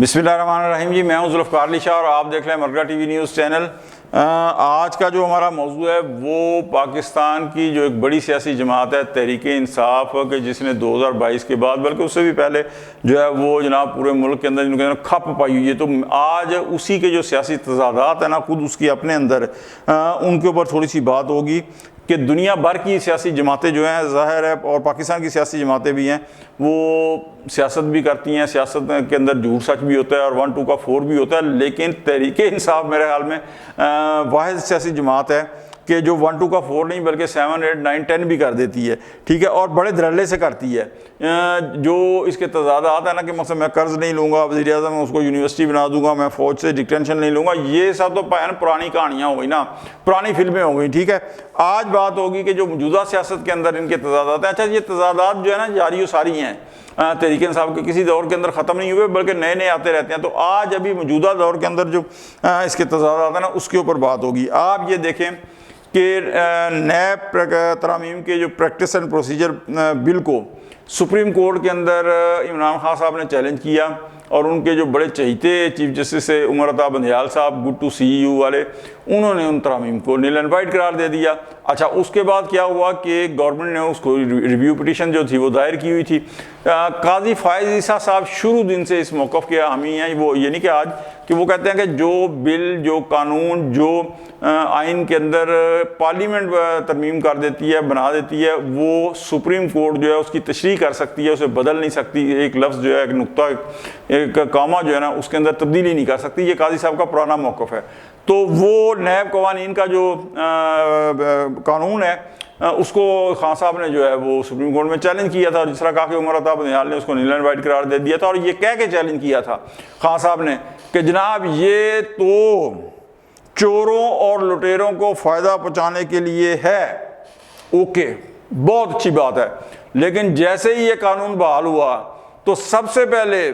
बिस्मिल्लाहिर्रहमानिर्रहीम जी, मैं हूं जुल्फ़कार अली शाह और आप देख रहे हैं मरकज़ टीवी न्यूज़ चैनल। आज का जो हमारा मौजू है वो पाकिस्तान की जो एक बड़ी सियासी जमात है तहरीक इंसाफ के, जिसने 2022 के बाद बल्कि उससे भी पहले जो है वो जनाब पूरे मुल्क के अंदर जिनके अंदर खप पाई हुई है, तो आज उसी के जो सियासी तज़ादात है ना खुद उसकी अपने अंदर उनके ऊपर थोड़ी सी बात होगी कि दुनिया भर की सियासी जमातें जो हैं ज़ाहिर है, और पाकिस्तान की सियासी जमातें भी हैं, वो सियासत भी करती हैं, सियासत के अंदर झूठ सच भी होता है और 1 2 का 4 भी होता है, लेकिन तहरीक इंसाफ मेरे ख्याल में वाहिद सियासी जमात है कि जो 1 2 का 4 नहीं बल्कि 7 8 9 10 भी कर देती है, ठीक है, और बड़े धड़ल्ले से करती है। जो इसके तज़ादात है ना कि मतलब मैं कर्ज़ नहीं लूँगा, वज़ीर-ए-आज़म उसको यूनिवर्सिटी बना दूंगा, मैं फ़ौज से डिटेंशन नहीं लूँगा, ये सब तो पुरानी कहानियाँ हो गई ना, पुरानी फिल्में हो गई, ठीक है। आज बात होगी कि जो मौजूदा सियासत के अंदर इनके तज़ादात हैं। अच्छा, ये तज़ादात जो है ना जारी सारी हैं, तहरीक इंसाफ के किसी दौर के अंदर ख़त्म नहीं हुए बल्कि नए नए आते रहते हैं। तो आज अभी मौजूदा दौर के अंदर जो इसके तज़ादात हैं ना उसके ऊपर बात होगी। आप ये देखें कि नए तरामीम के जो प्रैक्टिस एंड प्रोसीजर बिल को सुप्रीम कोर्ट के अंदर इमरान खान साहब ने चैलेंज किया और उनके जो बड़े चहीते चीफ जस्टिस है उमर अता बंदयाल साहब, गुड टू सी यू वाले, उन्होंने उन तरामीम को नील एंड वाइट करार दे दिया। अच्छा, उसके बाद क्या हुआ कि गवर्नमेंट ने उसको रिव्यू पिटीशन जो थी वो दायर की हुई थी। काजी फायज़ ईसा साहब शुरू दिन से इस मौक़िफ़ के हामी हैं, वो ये नहीं कि आज, कि वो कहते हैं कि जो बिल, जो कानून, जो आइन के अंदर पार्लियामेंट तरमीम कर देती है, बना देती है, वो सुप्रीम कोर्ट जो है उसकी तशरीह कर सकती है, उसे बदल नहीं सकती। एक लफ्ज़ जो है, एक नुक्ता, एक कामा जो है ना उसके अंदर तब्दीली नहीं कर सकती। ये काजी साहब का पुराना मौक़िफ़ है। तो वो नैब कवानीन का जो कानून है उसको खान साहब ने जो है वो सुप्रीम कोर्ट में चैलेंज किया था, और जिस तरह कहा कि उमर अता बंदयाल ने उसको नील एंड वाइट करार दे दिया था, और ये कह के चैलेंज किया था खान साहब ने कि जनाब ये तो चोरों और लुटेरों को फ़ायदा पहुँचाने के लिए है। ओके, बहुत अच्छी बात है, लेकिन जैसे ही ये कानून बहाल हुआ तो सबसे पहले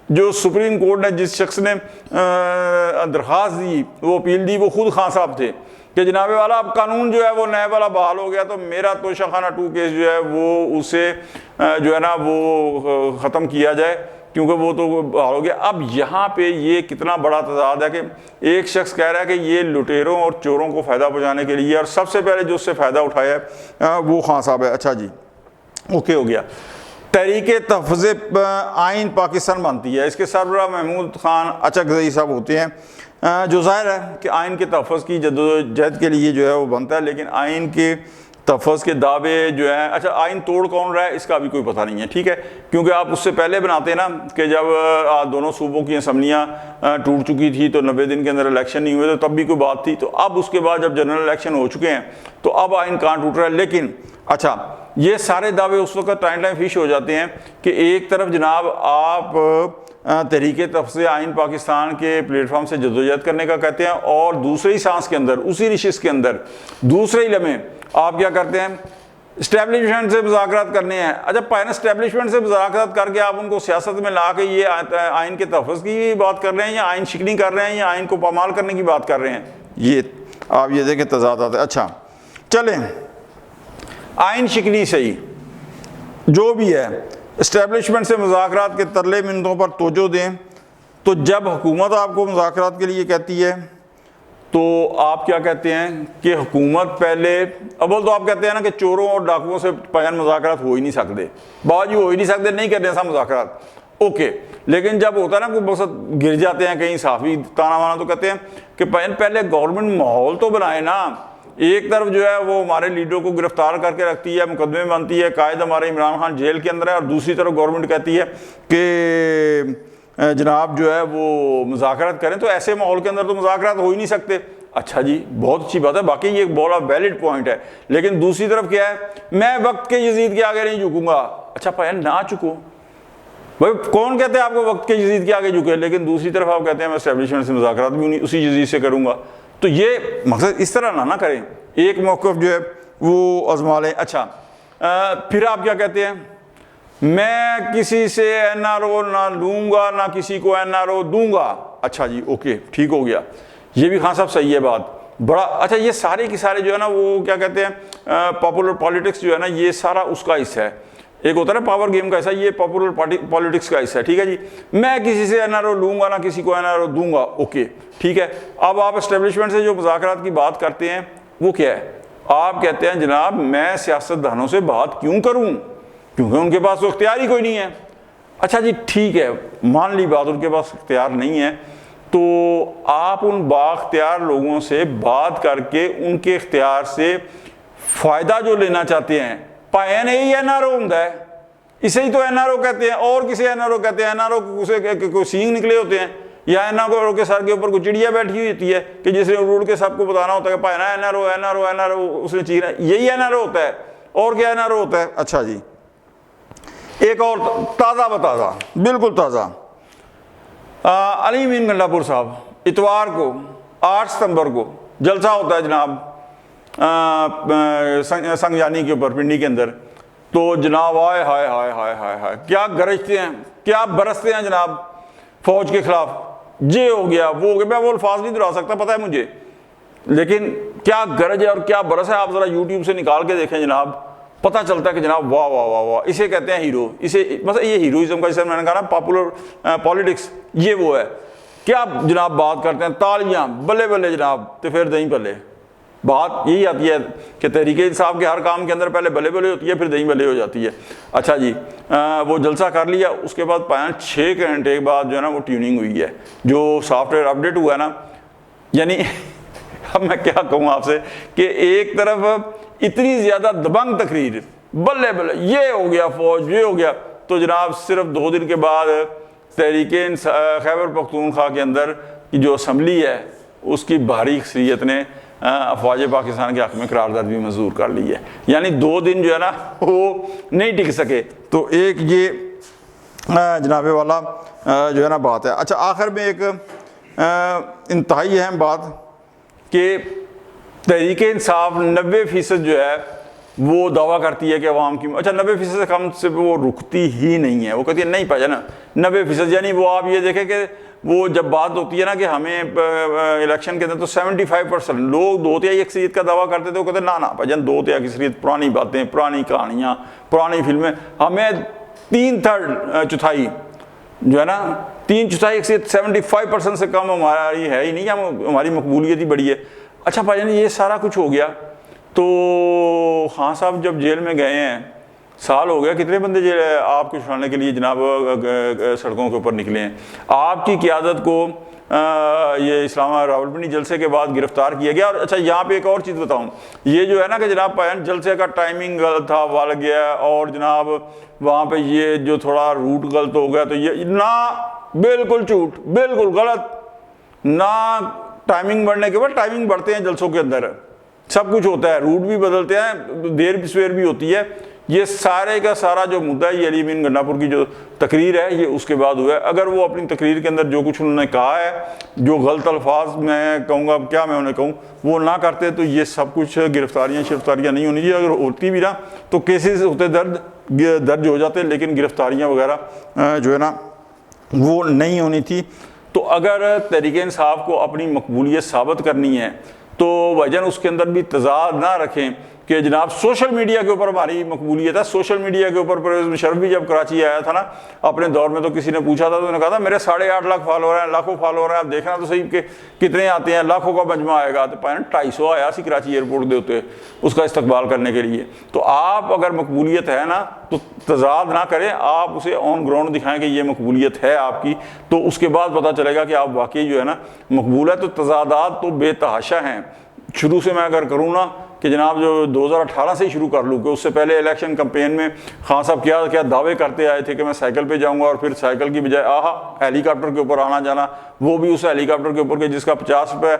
जो सुप्रीम कोर्ट ने जिस शख्स ने दरख्वास्त दी, वो अपील दी, वो खुद खान साहब थे कि जनाब वाला अब कानून जो है वो नया वाला बहाल हो गया, तो मेरा तोशा खाना 2 केस जो है वो उसे जो है ना वो ख़त्म किया जाए, क्योंकि वो तो बहाल हो गया। अब यहाँ पे ये कितना बड़ा तजाद है कि एक शख्स कह रहा है कि ये लुटेरों और चोरों को फ़ायदा पहुँचाने के लिए, और सबसे पहले जो उससे फ़ायदा उठाया है वो खान साहब है। अच्छा जी, ओके हो गया। तहरीक तहफ़्फ़ुज़ आइन पाकिस्तान बनती है, इसके सरबराह महमूद खान अचकज़ई साहब होते हैं, जो ज़ाहिर है कि आइन के तहफ़्फ़ुज़ की जद्दोजहद के लिए जो है वो बनता है, लेकिन आइन के तहफ़्फ़ुज़ के दावे जो हैं, अच्छा आइन तोड़ कौन रहा है इसका भी कोई पता नहीं है, ठीक है, क्योंकि आप उससे पहले बनाते हैं ना कि जब दोनों सूबों की असम्बलियाँ टूट चुकी थी तो 90 दिन के अंदर इलेक्शन नहीं हुए, तो तब भी कोई बात थी। तो अब उसके बाद जब जनरल इलेक्शन हो चुके हैं तो अब आइन कहाँ टूट रहा है। लेकिन अच्छा, ये सारे दावे उस वक्त टाइम फिश हो जाते हैं कि एक तरफ जनाब आप तहरीक तहफ़्फ़ुज़ आइन पाकिस्तान के प्लेटफॉर्म से जद्दोजहद करने का कहते हैं, और दूसरी सांस के अंदर, उसी रिशिश के अंदर, दूसरे ही लम्हे आप क्या करते हैं, इस्टेब्लिशमेंट से मुज़ाकरात करने हैं। अच्छा, पहले इस्टेब्लिशमेंट से मुज़ाकरात करके आप उनको सियासत में ला के ये आइन के तहफ़्फ़ुज़ की बात कर रहे हैं, या आइन शिकनी कर रहे हैं, या आइन को पामाल करने की बात कर रहे हैं, ये आप ये देखें तज़ादात है। अच्छा चलें, आइन शिकनी सही जो भी है, इस्टेब्लिशमेंट से मुज़ाकरात के तरले मिनतों पर तवज्जो दें। तो जब हुकूमत आपको मुज़ाकरात के लिए कहती है तो आप क्या कहते हैं कि हुकूमत पहले, अव्वल तो आप कहते हैं ना कि चोरों और डाकुओं से पहले मुज़ाकरात हो ही नहीं सकते, बावजूद हो ही नहीं सकते, नहीं करने ऐसा मुज़ाकरात, ओके। लेकिन जब होता है ना कोई मकसद गिर जाते हैं कहीं साफ़ी ताना वाना, तो कहते हैं कि पहले गवर्नमेंट माहौल तो बनाए ना। एक तरफ जो है वो हमारे लीडरों को गिरफ्तार करके रखती है, मुकदमे बनती है, कायद हमारे इमरान खान जेल के अंदर है, और दूसरी तरफ गवर्नमेंट कहती है कि जनाब जो है वो मुज़ाकरात करें, तो ऐसे माहौल के अंदर तो मुज़ाकरात हो ही नहीं सकते। अच्छा जी, बहुत अच्छी बात है, बाकी ये एक बड़ा वैलिड पॉइंट है। लेकिन दूसरी तरफ क्या है, मैं वक्त के यजीद के आगे नहीं झुकूंगा। अच्छा पहले ना झुको भाई, कौन कहते हैं आपको वक्त के यजीद के आगे झुके, लेकिन दूसरी तरफ आप कहते हैं मैं एस्टेब्लिशमेंट से मुज़ाकरात भी उसी यजीद से करूँगा। तो ये मकसद इस तरह ना करें, एक मौक़िफ़ जो है वो आज़मा लें। अच्छा फिर आप क्या कहते हैं, मैं किसी से NRO ना लूँगा, ना किसी को NRO दूंगा। अच्छा जी, ओके, ठीक हो गया, ये भी खान साहब सही है बात, बड़ा अच्छा। ये सारे के सारे जो है ना वो क्या कहते हैं पॉपुलर पॉलिटिक्स जो है ना, ये सारा उसका हिस्सा है एक होता है ना पावर गेम का हिस्सा, ये पॉपुलर पार्टी पॉलिटिक्स का हिस्सा है, ठीक है जी। मैं किसी से एनआरओ लूंगा ना किसी को एनआरओ दूंगा, ओके ठीक है। अब आप एस्टेब्लिशमेंट से जो मुज़ाकरात की बात करते हैं वो क्या है, आप कहते हैं जनाब मैं सियासतदानों से बात क्यों करूं, क्योंकि उनके पास तो इख्तियार ही कोई नहीं है। अच्छा जी ठीक है, मान ली बात उनके पास इख्तियार नहीं है, तो आप उन बाख्तियार लोगों से बात करके उनके इख्तियार से फ़ायदा जो लेना चाहते हैं, पायन यही एनआरओ होता है, इसे ही तो एनआरओ कहते हैं। और किसे एनआरओ कहते हैं? एनआरओ को सींग निकले होते हैं, या एनआरओ के सर के ऊपर कोई चिड़िया बैठी हुई होती है कि जिसने उड़ के सबको बताना होता है कि पायना एनआरओ एनआरओ एनआरओ, उसने चीरा, यही एनआरओ होता है। और क्या एनआरओ होता है? अच्छा जी एक और ताज़ा बताज़ा, बिल्कुल ताज़ा, अली अमीन गंडापुर साहब, इतवार को 8 सितंबर को जलसा होता है जनाब संगजानी के ऊपर पिंडी के अंदर। तो जनाब हाय हाय हाय हाय हाय हाय क्या गरजते हैं, क्या बरसते हैं जनाब फौज के खिलाफ, ये हो गया वो हो गया। मैं वो अल्फाज नहीं दोहरा सकता, पता है मुझे, लेकिन क्या गरज है और क्या बरस है, आप ज़रा यूट्यूब से निकाल के देखें जनाब, पता चलता है कि जनाब वाह वाह वाह वाह, इसे कहते हैं हीरो। इसे मतलब ये हीरोइज्म का, जैसे मैंने कहा ना पॉपुलर पॉलिटिक्स, ये वो है। क्या जनाब बात करते हैं, तालियां बल्ले बल्ले जनाब, तो फिर दही बल्ले। बात यही आती है कि तहरीके इंसाफ के हर काम के अंदर पहले बल्ले बल्ले होती है, फिर दही बल्ले हो जाती है। अच्छा जी वो जलसा कर लिया, उसके बाद पाया 6 घंटे के बाद जो है ना वो ट्यूनिंग हुई है, जो सॉफ्टवेयर अपडेट हुआ है ना, यानी अब मैं क्या कहूँ आपसे कि एक तरफ इतनी ज़्यादा दबंग तकरीर, बल्ले बल्ले ये हो गया फौज, ये हो गया, तो जनाब सिर्फ 2 दिन के बाद तहरीके खैबर पख्तूनख्वा के अंदर की जो असम्बली है उसकी भारी अक्सरियत ने अफवाज पाकिस्तान के हक़ में करारदाद भी मंजूर कर ली है। यानी 2 दिन जो है ना वो नहीं टिक सके। तो एक ये जनाबे वाला जो है ना बात है। अच्छा आखिर में एक इंतहाई अहम बात कि तहरीके इंसाफ 90% जो है वो दावा करती है कि अवाम की, अच्छा 90% से कम से वो रुकती ही नहीं है, वो कहती है नहीं पाया ना 90%। यानी वो आप ये देखें कि वो जब बात होती है ना कि हमें इलेक्शन के अंदर, तो 75% लोग 2/3 अक्सरियत का दावा करते थे, वो कहते ना ना भाईजान 2/3 अक्सरियत, पुरानी बातें, पुरानी कहानियाँ, पुरानी फिल्में, हमें 3/3 चौथाई जो है ना 3/4 अक्सरियत 75% से कम हमारी है ही नहीं, हमारी मकबूलियत ही बड़ी है। अच्छा भाईजान ये सारा कुछ हो गया, तो हाँ साहब जब जेल में गए हैं, साल हो गया, कितने बंदे जेल आपको छुड़ाने के लिए जनाब सड़कों के ऊपर निकले हैं। आपकी क़यादत को ये इस्लामाबाद रावलपिंडी जलसे के बाद गिरफ्तार किया गया। और अच्छा यहाँ पे एक और चीज़ बताऊँ, ये जो है ना कि जनाब पायन जलसे का टाइमिंग गलत था, वाल गया, और जनाब वहाँ पे ये जो थोड़ा रूट गलत हो गया, तो ये ना बिल्कुल झूठ, बिल्कुल गलत ना। टाइमिंग बढ़ने के बाद टाइमिंग बढ़ते हैं जलसों के अंदर, सब कुछ होता है, रूट भी बदलते हैं, देर सवेर भी होती है। ये सारे का सारा जो मुद्दा है ये अली अमीन गंडापुर की जो तकरीर है ये उसके बाद हुआ है। अगर वो अपनी तकरीर के अंदर जो कुछ उन्होंने कहा है, जो गलत अल्फाज मैं कहूँगा, क्या मैं उन्हें कहूँ, वो ना करते तो ये सब कुछ गिरफ्तारियाँ नहीं होनी चाहिए। अगर होती भी ना तो केसेस होते दर्ज हो जाते, लेकिन गिरफ्तारियाँ वगैरह जो है ना वो नहीं होनी थी। तो अगर तहरीके इंसाफ को अपनी मकबूलियत साबित करनी है तो वजन उसके अंदर भी तजाद ना रखें कि जनाब सोशल मीडिया के ऊपर हमारी मकबूलियत है। सोशल मीडिया के ऊपर परवेज़ मुशर्रफ भी जब कराची आया था ना अपने दौर में, तो किसी ने पूछा था तो उन्होंने कहा था मेरे 8.5 लाख फॉलोअर हैं, लाखों फॉलोअर हैं, आप देखना तो सही कि कितने आते हैं, लाखों का मजमा आएगा। तो 250 आया सी कराची एयरपोर्ट के उत्ते उसका इस्तकबाल करने के लिए। तो आप अगर मकबूलियत है ना तो तजाद ना करें, आप उसे ऑन ग्राउंड दिखाएं कि ये मकबूलियत है आपकी, तो उसके बाद पता चलेगा कि आप वाकई जो है ना मकबूल है। तो तजादात तो बेतहाशा हैं। शुरू से मैं अगर करूँ ना कि जनाब जो 2018 से ही शुरू कर लूँ, कि उससे पहले इलेक्शन कैंपेन में खान साहब क्या क्या दावे करते आए थे कि मैं साइकिल पे जाऊंगा, और फिर साइकिल की बजाय हेलीकॉप्टर के ऊपर आना जाना, वो भी उस हेलीकॉप्टर के ऊपर के जिसका 50 रुपये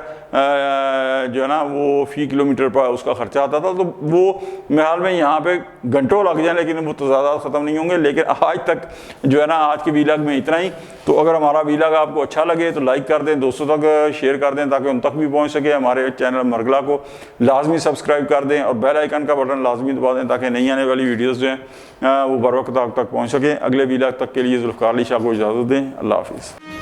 जो है ना वो फ़ी किलोमीटर पर उसका खर्चा आता था। तो वो महल में यहाँ पे घंटों लग जाए लेकिन वो तजादात ख़त्म नहीं होंगे। लेकिन आज तक जो है ना आज के वीलॉग में इतना ही। तो अगर हमारा वीलॉग आपको अच्छा लगे तो लाइक कर दें, दोस्तों तक शेयर कर दें ताकि उन तक भी पहुँच सके। हमारे चैनल मरगला को लाजमी सब्सक्राइब कर दें और बेल आइकन का बटन लाजमी दबा दें ताकि नई आने वाली वीडियोस जो हैं वो बर वक्त आप तक पहुँच सकें। अगले वीलॉग तक के लिए जुल्फ़िकार अली शाह को इजाज़त दें। अल्लाह हाफ़िज़।